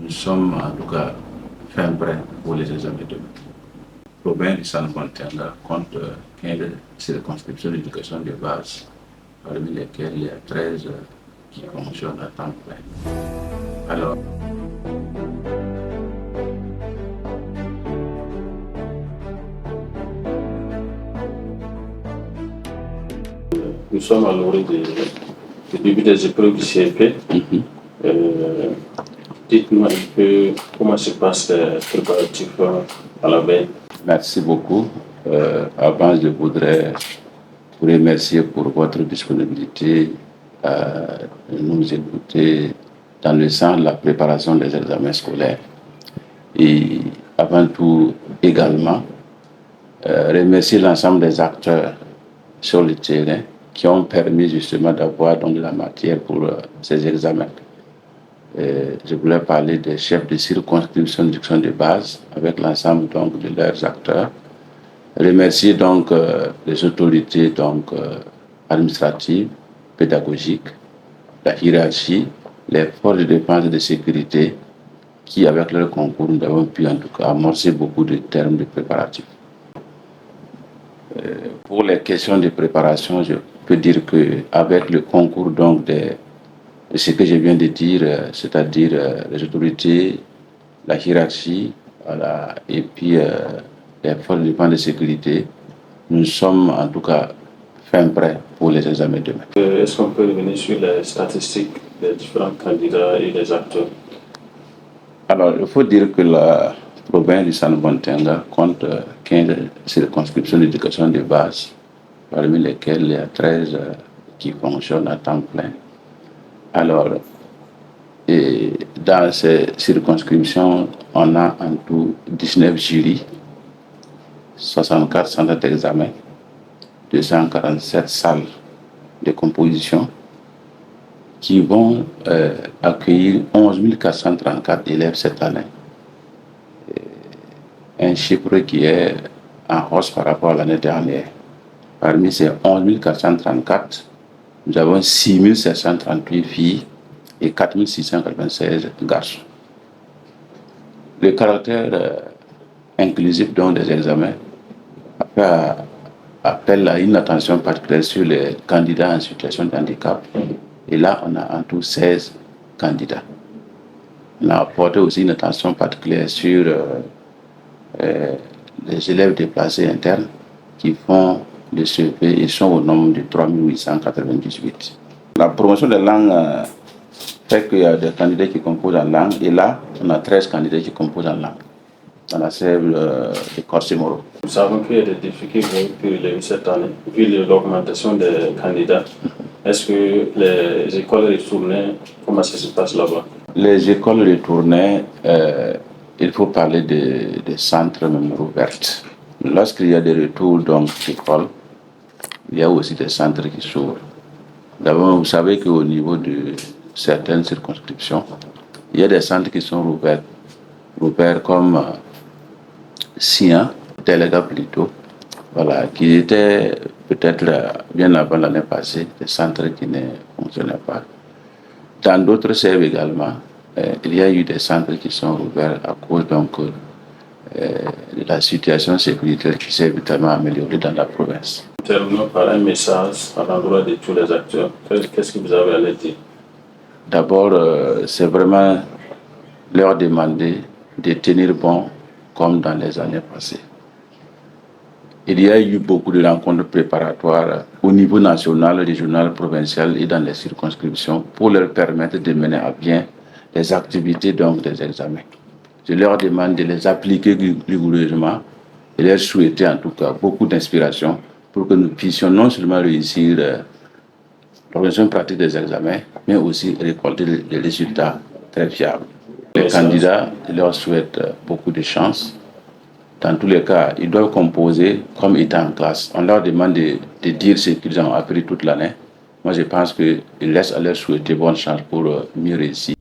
Nous sommes en tout cas fin prêts pour les examens de demain. Robin Lissan Fontaine compte 15 circonscriptions d'éducation de base, parmi lesquelles il y a 13 qui fonctionnent à temps plein. Alors, nous sommes à l'orée du début des épreuves du CFP. Dites-nous un peu comment se passent les préparatifs à la veille. merci beaucoup. Avant, je voudrais vous remercier pour votre disponibilité à nous écouter dans le sens de la préparation des examens scolaires. Et avant tout, également, remercier l'ensemble des acteurs sur le terrain qui ont permis justement d'avoir donc de la matière pour ces examens. Je voulais parler des chefs de circonscription d'éducation de base avec l'ensemble donc de leurs acteurs. Remercier donc les autorités donc administratives, pédagogiques, la hiérarchie, les forces de défense et de sécurité qui, avec leur concours, nous avons pu en tout cas amorcer beaucoup de termes de préparatifs. Pour les questions de préparation, je peux dire qu'avec le concours donc de ce que je viens de dire, c'est-à-dire les autorités, la hiérarchie, voilà, et puis les forces de défense et de sécurité, nous sommes en tout cas fin prêts pour les examens de demain. Est-ce qu'on peut revenir sur les statistiques des différents candidats et des acteurs? Alors, il faut dire que la province du San-Bontenga compte 15 circonscriptions d'éducation de base, parmi lesquelles il y a 13 qui fonctionnent à temps plein. Alors, et dans ces circonscriptions, on a en tout 19 jurys, 64 centres d'examen, 247 salles de composition qui vont accueillir 11 434 élèves cette année. Un chiffre qui est en hausse par rapport à l'année dernière. Parmi ces 11 434, nous avons 6 738 filles et 4 696 garçons. Le caractère inclusif donc des examens appelle à une attention particulière sur les candidats en situation de handicap. Et là, on a en tout 16 candidats. On a apporté aussi une attention particulière sur les élèves déplacés internes qui font le CEP et sont au nombre de 3 898. La promotion des langues fait qu'il y a des candidats qui composent en langue, et là, on a 13 candidats qui composent en langue dans la sève de Corsimoro. Nous savons qu'il y a des difficultés pour relever cette année, vu l'augmentation des candidats. Est-ce que les écoles retournées, comment ça se passe là-bas? Les écoles retournées, il faut parler des centres même ouverts. Lorsqu'il y a des retours d'école, il y a aussi des centres qui s'ouvrent. D'abord, vous savez qu'au niveau de certaines circonscriptions, il y a des centres qui sont ouverts comme Sian, Téléga plutôt, voilà, qui étaient peut-être bien avant l'année passée, des centres qui ne fonctionnaient pas. Dans d'autres sèves également, il y a eu des centres qui sont ouverts à cause de la situation sécuritaire qui s'est évidemment améliorée dans la province. Terminons par un message à l'endroit de tous les acteurs. Qu'est-ce que vous avez à leur dire? D'abord, c'est vraiment leur demander de tenir bon comme dans les années passées. Il y a eu beaucoup de rencontres préparatoires au niveau national, régional, provincial et dans les circonscriptions pour leur permettre de mener à bien les activités donc des examens. Je leur demande de les appliquer rigoureusement et leur souhaiter en tout cas beaucoup d'inspiration pour que nous puissions non seulement réussir l'organisation pratique des examens, mais aussi récolter des résultats très fiables. Les candidats, je leur souhaite beaucoup de chance. Dans tous les cas, ils doivent composer comme étant en classe. On leur demande de dire ce qu'ils ont appris toute l'année. Moi, je pense qu'ils laissent à leur souhaiter bonne chance pour mieux réussir.